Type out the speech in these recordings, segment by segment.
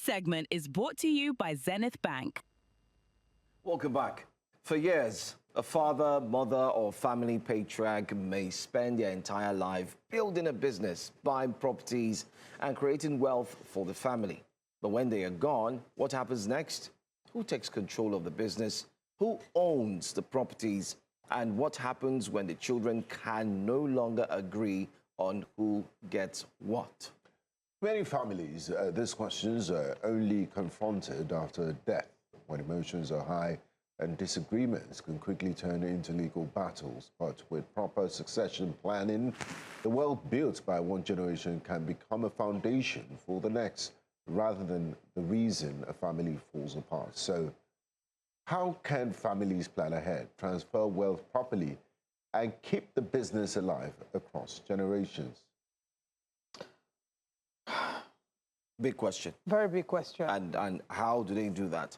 segment is brought to you by Zenith Bank. Welcome back. For years, a father, mother, or family patriarch may spend their entire life building a business, buying properties, and creating wealth for the family. But when they are gone, what happens next? Who takes control of the business? Who owns the properties? And what happens when the children can no longer agree on who gets what? Many families, these questions are only confronted after death, when emotions are high and disagreements can quickly turn into legal battles. But with proper succession planning, the wealth built by one generation can become a foundation for the next, rather than the reason a family falls apart. So, how can families plan ahead, transfer wealth properly, and keep the business alive across generations? Big question. Very big question. And how do they do that?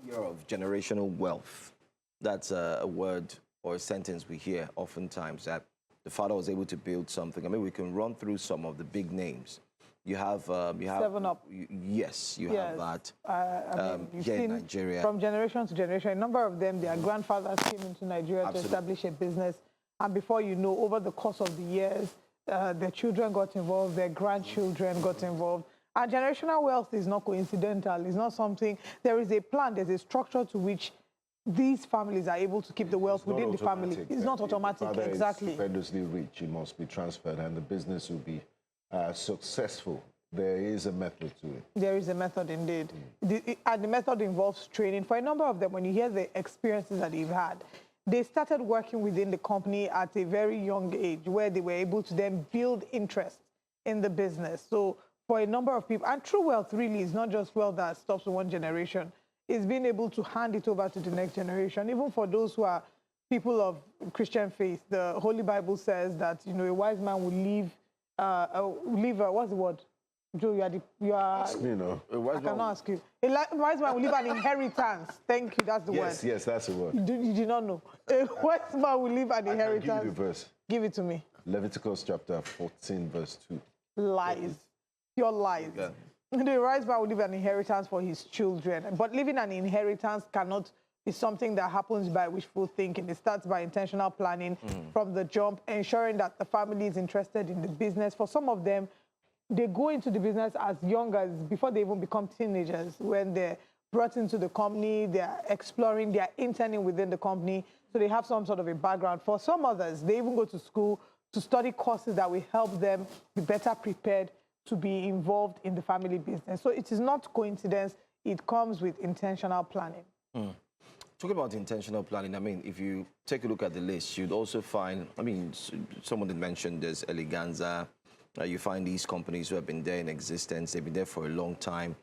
We're aware of generational wealth. That's a word or a sentence we hear oftentimes, that the father was able to build something. I mean, we can run through some of the big names. You have 7up. Yes, you have that. You've here in seen Nigeria. From generation to generation, a number of them, their grandfathers came into Nigeria Absolutely. to establish a business. And before you know, over the course of the years, their children got involved, their grandchildren got involved. And generational wealth is not coincidental. It's not something, there is a plan, there's a structure to which these families are able to keep the wealth within the family. It's not automatic, exactly. If the father is tremendously rich, it must be transferred, and the business will be successful. There is a method to it. There is a method indeed. And the method involves training. For a number of them, when you hear the experiences that they've had, they started working within the company at a very young age, where they were able to then build interest in the business. So for a number of people, and true wealth really is not just wealth that stops with one generation, it's being able to hand it over to the next generation. Even for those who are people of Christian faith, the Holy Bible says that, you know, a wise man will leave, what's the word? Joe, you are. Ask me, no. I cannot ask you. A wise man will leave an inheritance. Thank you, that's the word. Yes, that's the word. You did not know. A wise man will leave an inheritance. I can give you the verse. Give it to me. Leviticus chapter 14, verse 2. Lies. Pure lies. Yeah. The wise man will leave an inheritance for his children. But leaving an inheritance cannot be something that happens by wishful thinking. It starts by intentional planning from the jump, ensuring that the family is interested in the business. For some of them, they go into the business as young as before they even become teenagers. When they're brought into the company, they're exploring, they're interning within the company, so they have some sort of a background. For some others, they even go to school to study courses that will help them be better prepared to be involved in the family business. So it is not coincidence, it comes with intentional planning. Talking about intentional planning, I mean, if you take a look at the list, you'd also find, I mean, someone had mentioned there's Eleganza. You find these companies who have been there in existence, they've been there for a long time.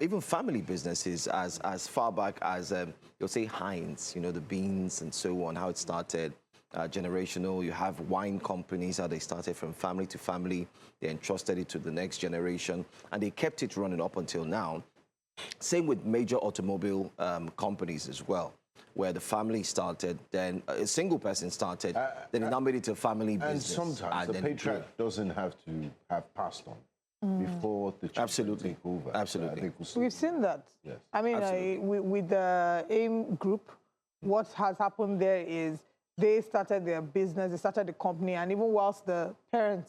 Even family businesses as far back as, you'll say Heinz, you know, the beans and so on, how it started. Generational, you have wine companies, how they started from family to family. They entrusted it to the next generation, and they kept it running up until now. Same with major automobile companies as well, where the family started, then a single person started, then it now made it a family business. And sometimes the patriarch doesn't have to have passed on before the children take over. Absolutely. We've seen that. Yes. I mean, with the AIM group, what has happened there is they started their business, they started the company, and even whilst the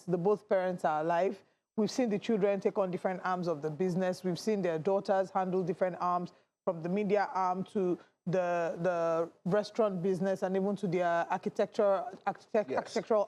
both parents are alive, we've seen the children take on different arms of the business. We've seen their daughters handle different arms, from the media arm to the restaurant business, and even to their architectural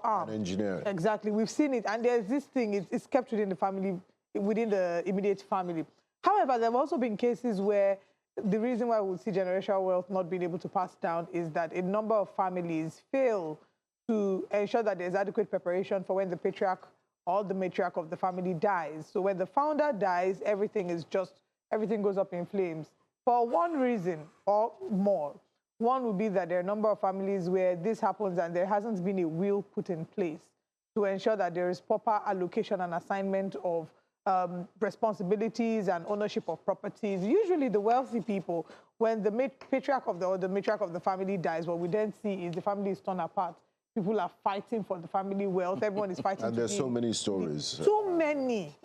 arm. And engineering. Exactly. We've seen it. And there's this thing, it's kept within the family, within the immediate family. However, there have also been cases where the reason why we see generational wealth not being able to pass down is that a number of families fail to ensure that there's adequate preparation for when the patriarch or the matriarch of the family dies. So when the founder dies, everything goes up in flames. For one reason or more. One would be that there are a number of families where this happens and there hasn't been a will put in place to ensure that there is proper allocation and assignment of responsibilities and ownership of properties. Usually the wealthy people, when the patriarch of the matriarch of the family dies, what we then see is the family is torn apart. People are fighting for the family wealth. Everyone is fighting. And there's so many stories. Too many.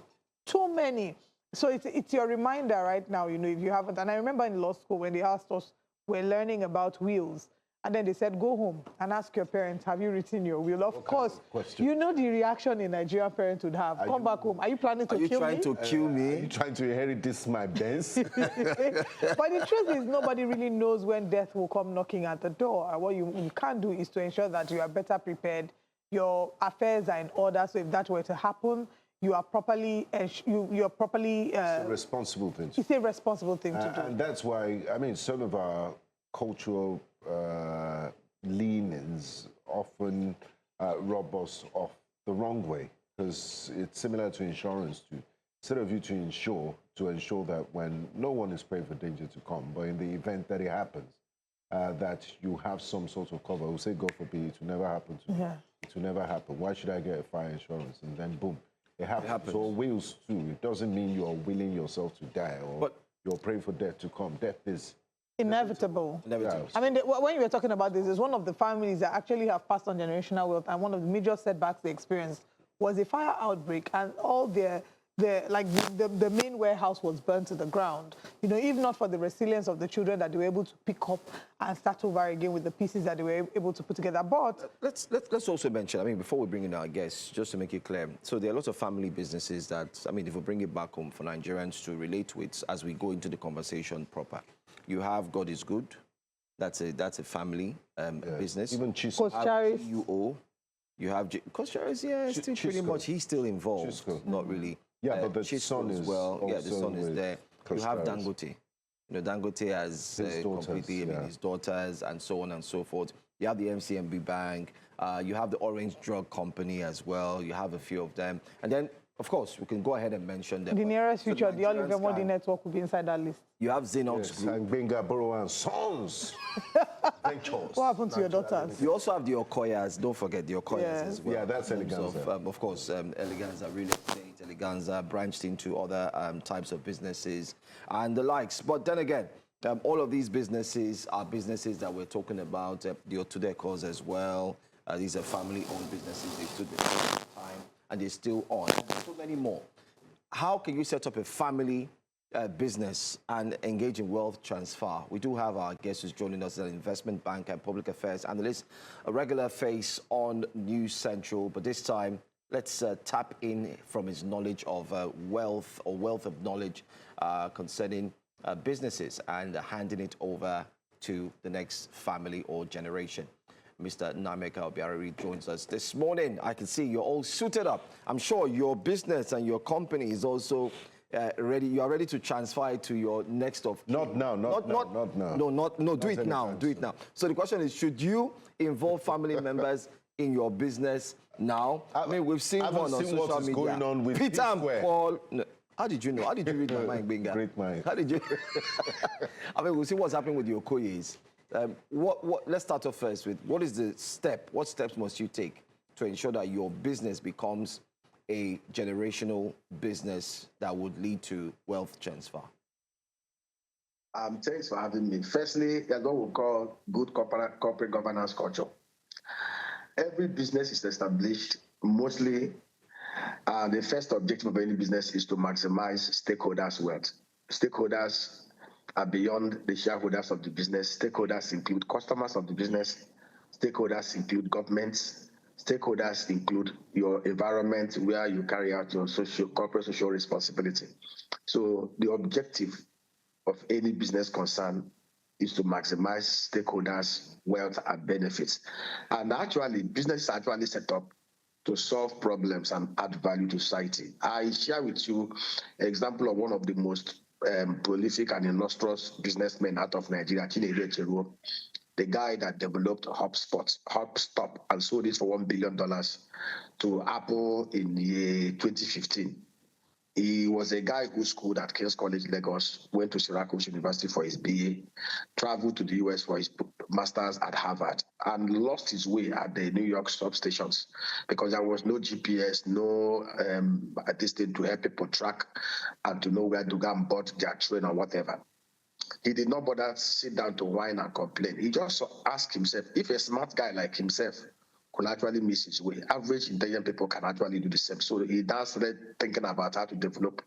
So it's your reminder right now, you know, if you haven't. And I remember in law school when they asked us, we're learning about wills. And then they said, go home and ask your parents, have you written your will? Of course, you know the reaction a Nigerian parent would have. Come back home. Are you planning to kill me? Are you trying to kill me? Are you trying to inherit this, my Benz? But the truth is, nobody really knows when death will come knocking at the door. And what you can do is to ensure that you are better prepared. Your affairs are in order. So if that were to happen, you are properly, you're properly... It's a responsible thing to do. It's a responsible thing to do. And that's why, I mean, some of our cultural leanings often rob us off the wrong way, because it's similar to insurance too. Instead of you to ensure that when no one is praying for danger to come, but in the event that it happens, that you have some sort of cover. We'll say, God forbid, it will never happen to me. It will never happen. Why should I get a fire insurance? And then boom, it happens. So wills too. It doesn't mean you are willing yourself to die or you're praying for death to come. Death is inevitable. Inevitable. I mean, when you were talking about this, it's one of the families that actually have passed on generational wealth, and one of the major setbacks they experienced was a fire outbreak, and all the main warehouse was burned to the ground. You know, if not for the resilience of the children that they were able to pick up and start over again with the pieces that they were able to put together. But let's also mention, I mean, before we bring in our guests, just to make it clear, so there are lots of family businesses that, I mean, if we bring it back home for Nigerians to relate to it as we go into the conversation proper. You have God is Good. That's a family business. Even Chisco. You have Coach Charis, still pretty much, he's still involved. Not really. Yeah, but the Chisco son is the son is there. You have Dangote. You know, Dangote has completely, I mean, his daughters and so on and so forth. You have the MCMB Bank. You have the Orange Drug Company as well. You have a few of them. And then, of course, we can go ahead and mention them. The nearest future, the Oliver Modi network will be inside that list. You have Xenox Group. And Benga Borough and Sons. Ventures. What happened to your daughters? You also have the Okoyas. Don't forget the Okoyas as well. Yeah, that's Eleganza. Of course, Eleganza Real Estate, Eleganza branched into other types of businesses and the likes. But then again, all of these businesses are businesses that we're talking about. The Otudekos as well. These are family-owned businesses. They stood the test of time and they're still on. And there's so many more. How can you set up a family business and engage in wealth transfer? We do have our guest who's joining us, an investment bank and public affairs analyst, a regular face on News Central, but this time let's tap in from his knowledge of wealth of knowledge concerning businesses and handing it over to the next family or generation. Mr. Nnaemeka Obiaraeri joins us this morning. I can see you're all suited up. I'm sure your business and your company is also ready. You are ready to transfer it to your next of kin. Not now. Do it now. So the question is, should you involve family members in your business now? I mean, we've seen one on social media. Going on with Peter and Paul. No, how did you know? How did you read my mind, Benga? Great mind. How did you? I mean, we'll see what's happening with the Okoyes. Let's start off first with what is the step? What steps must you take to ensure that your business becomes a generational business that would lead to wealth transfer? Thanks for having me. Firstly, that's what we call good corporate governance culture. Every business is established mostly. The first objective of any business is to maximize stakeholders' wealth. Stakeholders are beyond the shareholders of the business. Stakeholders include customers of the business. Stakeholders include governments. Stakeholders include your environment where you carry out your corporate social responsibility. So the objective of any business concern is to maximize stakeholders' wealth and benefits. And actually, business is actually set up to solve problems and add value to society. I share with you an example of one of the most prolific and illustrious businessmen out of Nigeria, Chinedu Echiro, the guy that developed HubSpot, and sold it for $1 billion to Apple in 2015. He was a guy who schooled at King's College, Lagos, went to Syracuse University for his BA, traveled to the US for his master's at Harvard, and lost his way at the New York substations because there was no GPS, no distance to help people track and to know where to go and board their train or whatever. He did not bother sit down to whine and complain. He just asked himself, if a smart guy like himself could actually miss his way. Average intelligent people can actually do the same. So he now started thinking about how to develop,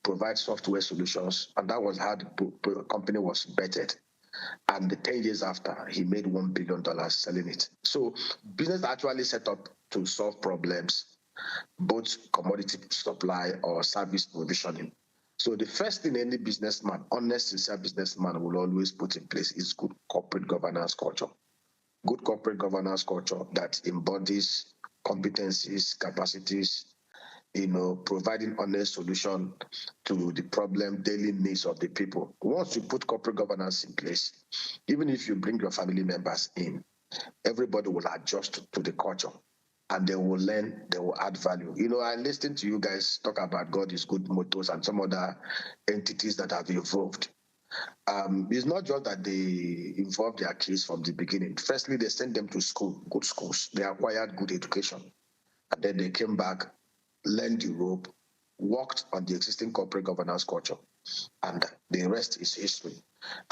provide software solutions, and that was how the company was vetted. And 10 years after, he made $1 billion selling it. So business actually set up to solve problems, both commodity supply or service provisioning. So the first thing any businessman, honest, sincere businessman, will always put in place is good corporate governance culture. Good corporate governance culture that embodies competencies, capacities, providing honest solution to the problem, daily needs of the people. Once you put corporate governance in place, even if you bring your family members in, everybody will adjust to the culture and they will learn, they will add value. I listened to you guys talk about God is good motors and some other entities that have evolved. It's not just that they involve their kids from the beginning. Firstly, they send them to school, good schools. They acquired good education. And then they came back, learned the rope, worked on the existing corporate governance culture. And the rest is history.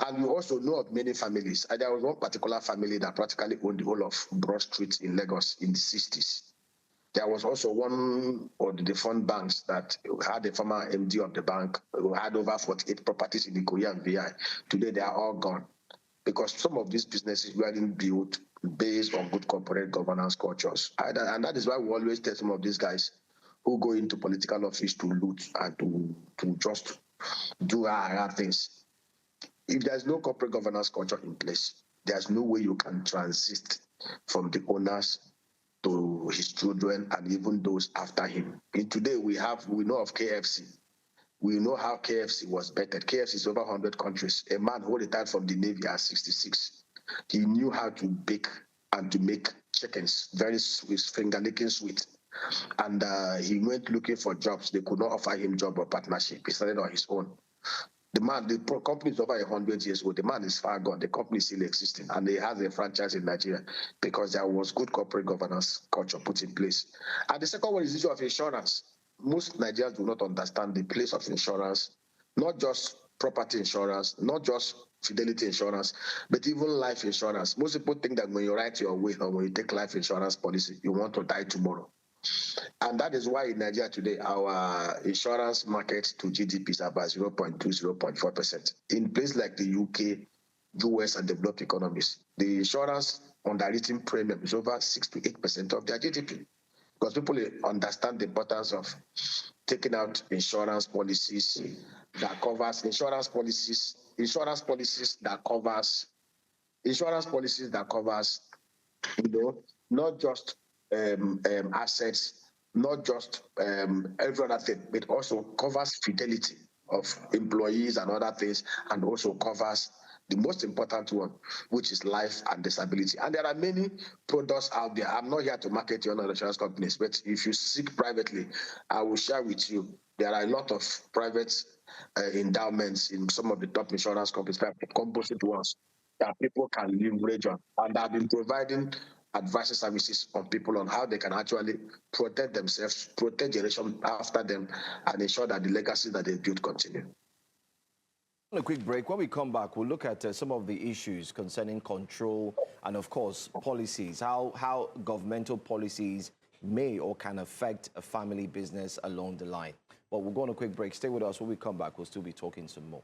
And we also know of many families. There was one particular family that practically owned the whole of Broad Street in Lagos in the 60s. There was also one of the fund banks that had a former MD of the bank who had over 48 properties in Ikoyi and VI. Today, they are all gone because some of these businesses weren't built based on good corporate governance cultures. And that is why we always tell some of these guys who go into political office to loot and to just do other things. If there's no corporate governance culture in place, there's no way you can transit from the owners to his children and even those after him. And today we know of KFC. We know how KFC was bettered. KFC is over 100 countries. A man who retired from the Navy at 66, he knew how to bake and to make chickens, very sweet, finger-licking sweet. And he went looking for jobs. They could not offer him job or partnership. He started on his own. The company is over 100 years old. The man is far gone. The company is still existing, and he has a franchise in Nigeria because there was good corporate governance culture put in place. And the second one is the issue of insurance. Most Nigerians do not understand the place of insurance, not just property insurance, not just fidelity insurance, but even life insurance. Most people think that when you write your will or when you take life insurance policy, you want to die tomorrow. And that is why in Nigeria today, our insurance market to GDP is about 0.2, 0.4%. In places like the UK, US, and developed economies, the insurance underwriting premium is over 6 to 8% of their GDP. Because people understand the importance of taking out insurance policies that covers not just assets, not just every other thing, but also covers fidelity of employees and other things, and also covers the most important one, which is life and disability. And there are many products out there. I'm not here to market your insurance companies, but if you seek privately, I will share with you. There are a lot of private endowments in some of the top insurance companies, composite ones, that people can leverage on. And I've been providing advisory services on people on how they can actually protect themselves, protect generation after them, and ensure that the legacy that they built continue. On a quick break. When we come back, we'll look at some of the issues concerning control and, of course, policies, how governmental policies may or can affect a family business along the line. But we'll go on a quick break. Stay with us. When we come back, we'll still be talking some more.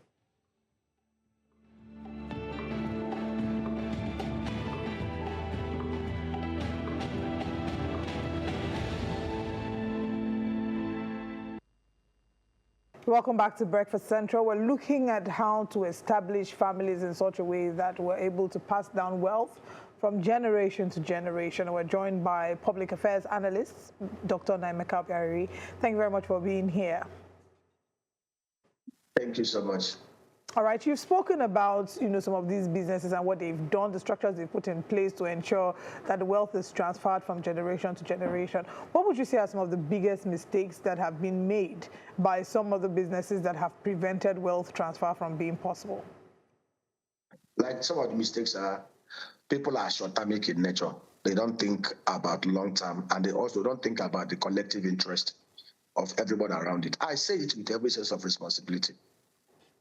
Welcome back to Breakfast Central. We're looking at how to establish families in such a way that we're able to pass down wealth from generation to generation. We're joined by public affairs analyst, Dr. Nnaemeka Obiaraeri. Thank you very much for being here. Thank you so much. All right, you've spoken about, some of these businesses and what they've done, the structures they've put in place to ensure that the wealth is transferred from generation to generation. What would you say are some of the biggest mistakes that have been made by some of the businesses that have prevented wealth transfer from being possible? Like some of the mistakes are, people are short-termic in nature. They don't think about long-term, and they also don't think about the collective interest of everybody around it. I say it with every sense of responsibility.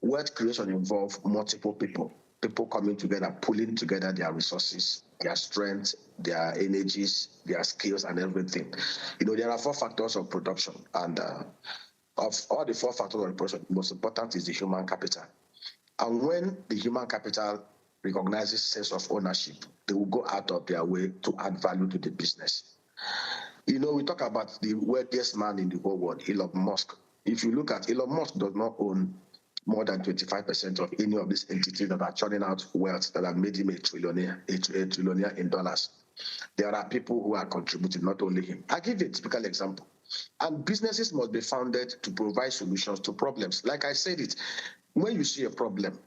Wealth creation involves multiple people. people coming together, pulling together their resources, their strength, their energies, their skills, and everything. There are 4 factors of production, and of all the 4 factors of production, the most important is the human capital. And when the human capital recognizes sense of ownership, they will go out of their way to add value to the business. We talk about the wealthiest man in the whole world, Elon Musk. If you look at Elon Musk, does not own more than 25% of any of these entities that are churning out wealth that have made him a trillionaire in dollars. There are people who are contributing, not only him. I give you a typical example. And businesses must be founded to provide solutions to problems. Like I said it, when you see a problem,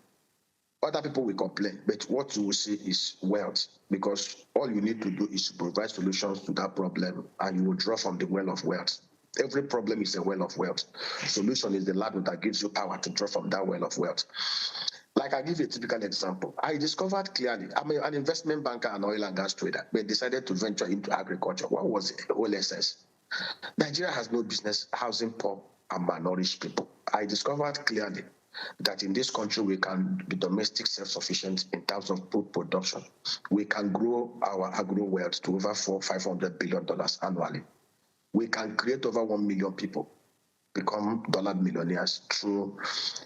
other people will complain, but what you will see is wealth, because all you need to do is to provide solutions to that problem, and you will draw from the well of wealth. Every problem is a well of wealth. Solution is the ladder that gives you power to draw from that well of wealth. Like I give you a typical example. I discovered clearly, I'm an investment banker and oil and gas trader, but decided to venture into agriculture. What was it? OLSS. Nigeria has no business housing poor and malnourished people. I discovered clearly that in this country we can be domestic self-sufficient in terms of food production. We can grow our agro wealth to over $500 billion annually. We can create over 1 million people become dollar millionaires through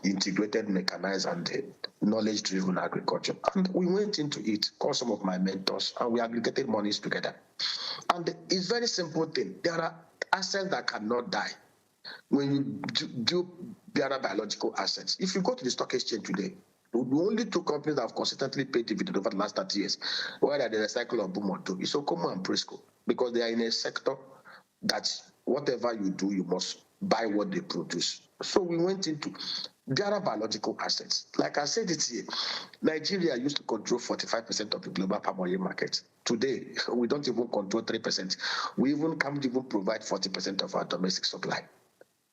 integrated, mechanized, and knowledge-driven agriculture. And we went into it, called some of my mentors, and we aggregated monies together. And it's very simple thing. There are assets that cannot die. When you do better biological assets, if you go to the stock exchange today, the only 2 companies that have consistently paid dividend over the last 30 years, whether they recycle or boom or do, is Okomo and Presco, because they are in a sector that whatever you do, you must buy what they produce. So we went into better biological assets. Like I said it here, Nigeria used to control 45% of the global palm oil market. Today, we don't even control 3%. We even can't even provide 40% of our domestic supply.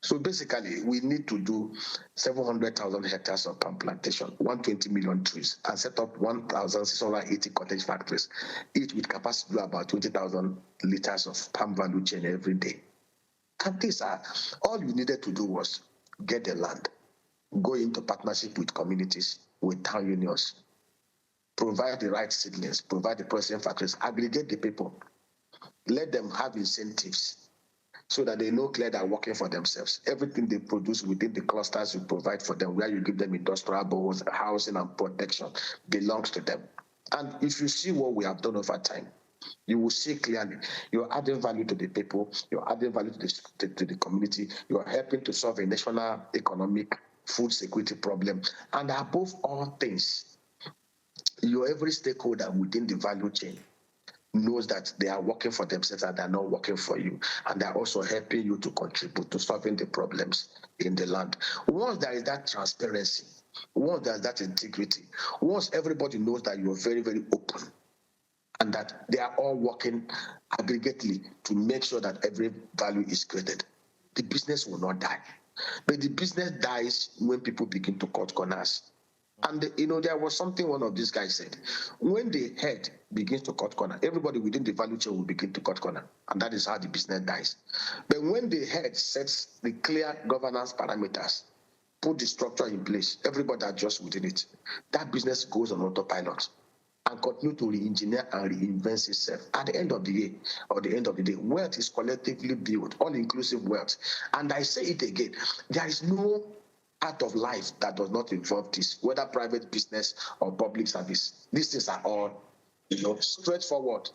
So basically, we need to do 700,000 hectares of palm plantation, 120 million trees, and set up 1,680 cottage factories, each with capacity to do about 20,000 liters of palm value chain every day. And these are, all you needed to do was get the land, go into partnership with communities, with town unions, provide the right seedlings, provide the processing factories, aggregate the people, let them have incentives, so that they know clear they're working for themselves. Everything they produce within the clusters you provide for them, where you give them industrial boards, housing and protection, belongs to them. And if you see what we have done over time, you will see clearly you're adding value to the people, you're adding value to the community, you're helping to solve a national economic food security problem. And above all things, your every stakeholder within the value chain knows that they are working for themselves and they're not working for you. And they're also helping you to contribute to solving the problems in the land. Once there is that transparency, once there's that integrity, once everybody knows that you're very, very open and that they are all working aggregately to make sure that every value is created, the business will not die. But the business dies when people begin to cut corners. And there was something one of these guys said. When the head begins to cut corner, everybody within the value chain will begin to cut corner. And that is how the business dies. But when the head sets the clear governance parameters, put the structure in place, everybody adjusts within it, that business goes on autopilot and continue to re-engineer and reinvent itself. At the end of the year, or the end of the day, wealth is collectively built, all-inclusive wealth. And I say it again, there is no part of life that does not involve this, whether private business or public service. These things are all, straightforward.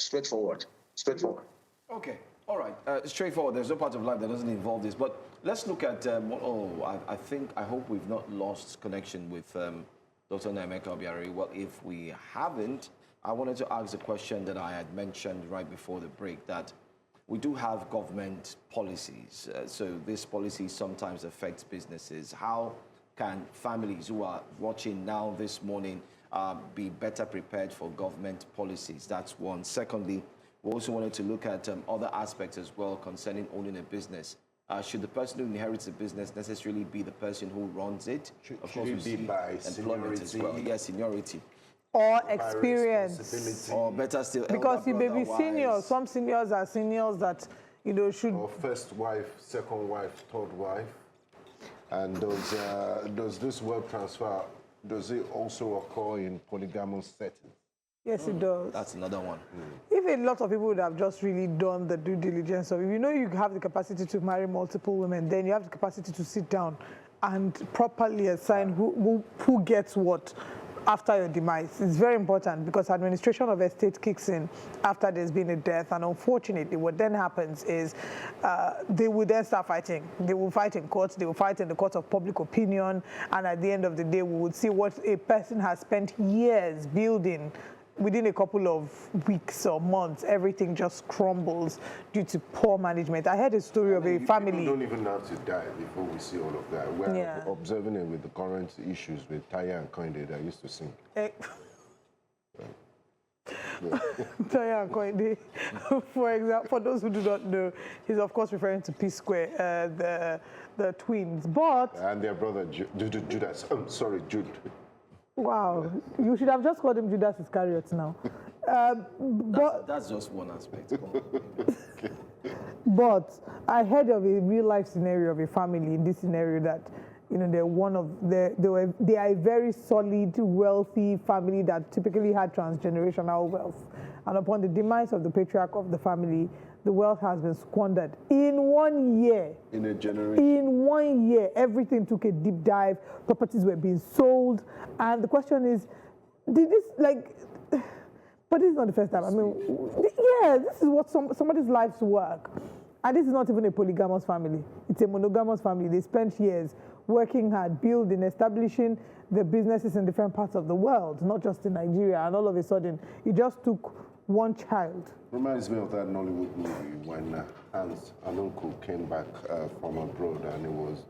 Okay, all right. Straightforward. There's no part of life that doesn't involve this. But let's look at, I hope we've not lost connection with Dr. Nnaemeka Obiaraeri. Well, if we haven't, I wanted to ask a question that I had mentioned right before the break, that we do have government policies. So this policy sometimes affects businesses. How can families who are watching now this morning be better prepared for government policies? That's one. Secondly, we also wanted to look at other aspects as well concerning owning a business. Should the person who inherits a business necessarily be the person who runs it? Of course, we see by employment as well. Yes, seniority. Or experience. Or better still, because you may be wise. seniors. Some seniors are seniors that, should... Or first wife, second wife, third wife. And does this wealth transfer Does it also occur in polygamous settings? Yes, it does. That's another one. If a lot of people would have just really done the due diligence of, you have the capacity to marry multiple women, then you have the capacity to sit down and properly assign who gets what after your demise. It's very important because administration of estate kicks in after there's been a death, and unfortunately what then happens is they will then start fighting. They will fight in courts, they will fight in the court of public opinion, and at the end of the day we would see what a person has spent years building. Within a couple of weeks or months, everything just crumbles due to poor management. I heard a story of a family. People don't even have to die before we see all of that. We're observing it with the current issues with Taya and Koinde that used to sing. Taya and Koinde, for example, for those who do not know, he's of course referring to P Square, the twins, but... And their brother, Judas. Jude. Wow, you should have just called him Judas Iscariot now. But that's just one aspect. But I heard of a real life scenario of a family in this scenario that, they are a very solid, wealthy family that typically had transgenerational wealth. And upon the demise of the patriarch of the family, the wealth has been squandered in 1 year. In a generation. In 1 year, everything took a deep dive. Properties were being sold. And the question is, did this, but this is not the first time. I mean, yeah, this is what somebody's life's work. And this is not even a polygamous family. It's a monogamous family. They spent years working hard, building, establishing their businesses in different parts of the world, not just in Nigeria. And all of a sudden, it just took one child. Reminds me of that Nollywood movie when Hans and uncle came back from abroad and it was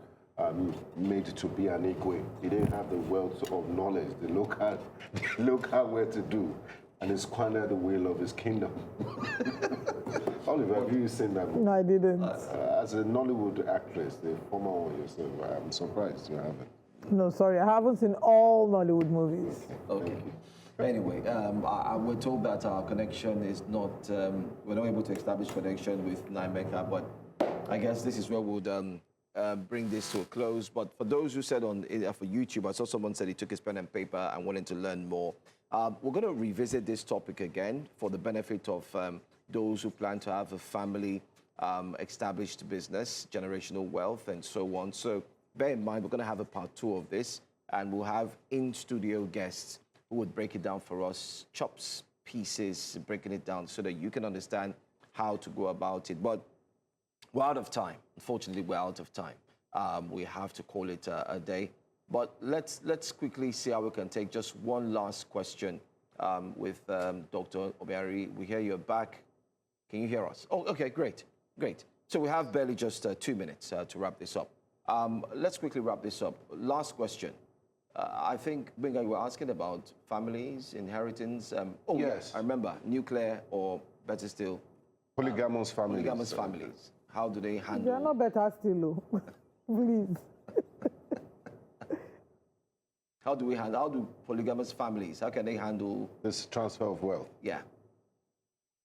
made to be an Igwe. He didn't have the wealth of knowledge, the local where to do, and he squandered the will of his kingdom. Oliver, have you seen that movie? No, I didn't. As a Nollywood actress, the former one yourself, I'm surprised you haven't. No, sorry, I haven't seen all Nollywood movies. Okay. Anyway, we're told that our connection is not, we're not able to establish connection with Nnaemeka, but I guess this is where we'll bring this to a close. But for those who said for YouTube, I saw someone said he took his pen and paper and wanted to learn more. We're going to revisit this topic again for the benefit of those who plan to have a family, established business, generational wealth, and so on. So bear in mind, we're going to have a part 2 of this, and we'll have in-studio guests who would break it down for us, chops, pieces, breaking it down so that you can understand how to go about it. But we're out of time. Unfortunately, we're out of time. We have to call it a day. But let's quickly see how we can take just one last question with Dr. Obiaraeri. We hear you're back. Can you hear us? Oh, okay, great. So we have barely just 2 minutes to wrap this up. Let's quickly wrap this up. Last question. I think, Benga, you were asking about families, inheritance. Yes. I remember, nuclear or better still, Polygamous families. Polygamous families. How do they handle? They are not better still, please. How do polygamous families, how can they handle this transfer of wealth? Yeah.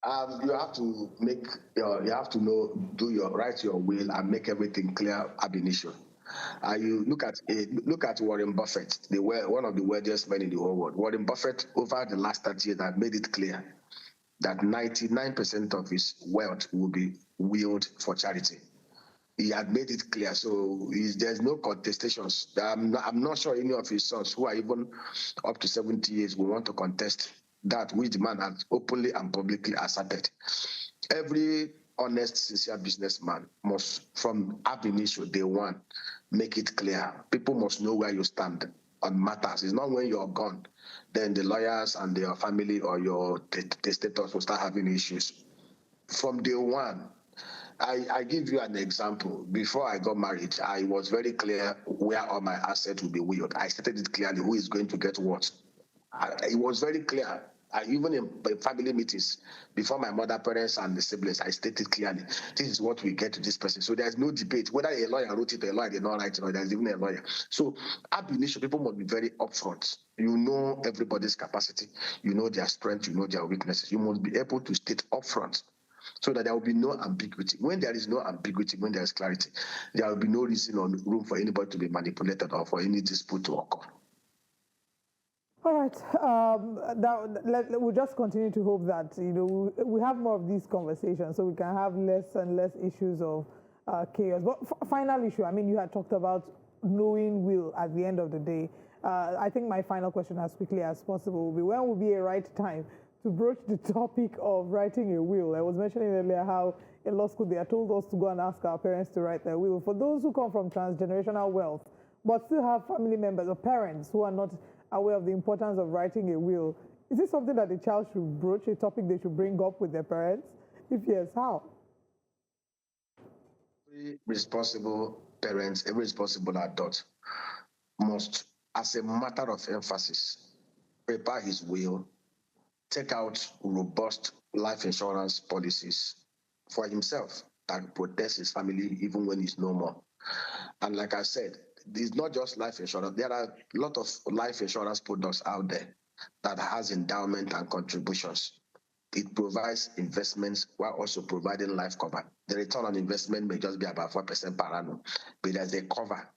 You have to write your will and make everything clear ab initio. You look at Warren Buffett, one of the wealthiest men in the whole world. Warren Buffett, over the last 30 years, have made it clear that 99% of his wealth will be willed for charity. He had made it clear, so there's no contestations. I'm not sure any of his sons who are even up to 70 years will want to contest that which the man has openly and publicly asserted. Every honest, sincere businessman must, from ab initio, day one, make it clear. People must know where you stand on matters. It's not when you're gone, then the lawyers and your family or your testators will start having issues. From day one, I give you an example. Before I got married, I was very clear where all my assets will be willed. I stated it clearly, who is going to get what. It was very clear. Even in family meetings, before my mother, parents, and the siblings, I stated clearly, this is what we get to this person. So there's no debate. Whether a lawyer wrote it or a lawyer did not write it, or there's even a lawyer. So ab initio, people must be very upfront. You know everybody's capacity. You know their strength. You know their weaknesses. You must be able to state upfront so that there will be no ambiguity. When there is no ambiguity, when there is clarity, there will be no reason or room for anybody to be manipulated or for any dispute to occur. All right. We'll just continue to hope that we have more of these conversations, so we can have less and less issues of chaos. But final issue. I mean, you had talked about knowing will at the end of the day. I think my final question, as quickly as possible, will be: when will be a right time to broach the topic of writing a will? I was mentioning earlier how in law school they are told us to go and ask our parents to write their will. For those who come from transgenerational wealth, but still have family members or parents who are not aware of the importance of writing a will, is this something that the child should broach, a topic they should bring up with their parents? If yes, how? Every responsible parent, every responsible adult must, as a matter of emphasis, prepare his will, take out robust life insurance policies for himself that protects his family even when he's no more. And like I said, it's not just life insurance. There are a lot of life insurance products out there that has endowment and contributions. It provides investments while also providing life cover. The return on investment may just be about 4% per annum, but there's a cover,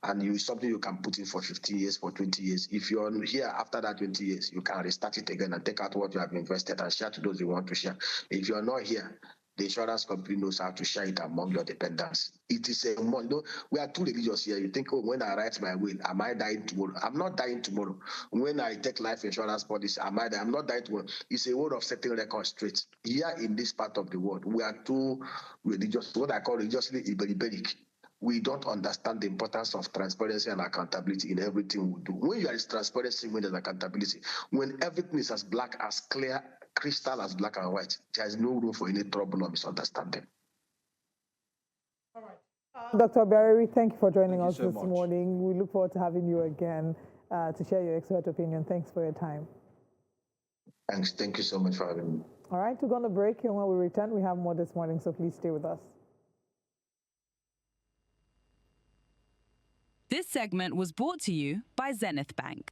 and something you can put in for 15 years, for 20 years. If you're here after that 20 years, you can restart it again and take out what you have invested and share to those you want to share. If you're not here, the insurance company knows how to share it among your dependents. It is a money. We are too religious here. You think, oh, when I write my will, am I dying tomorrow? I'm not dying tomorrow. When I take life insurance policy, am I dying? I'm not dying tomorrow. It's a word of setting records straight. Here in this part of the world, we are too religious, what I call religiously iberic. We don't understand the importance of transparency and accountability in everything we do. When you are transparency, when there's accountability, when everything is as black, as clear, crystal as black and white, there is no room for any trouble or misunderstanding. All right. Dr. Obiaraeri, thank you for joining us this morning. We look forward to having you again to share your expert opinion. Thanks for your time. Thanks. Thank you so much for having me. All right, we're going to break, and when we return, we have more this morning, so please stay with us. This segment was brought to you by Zenith Bank.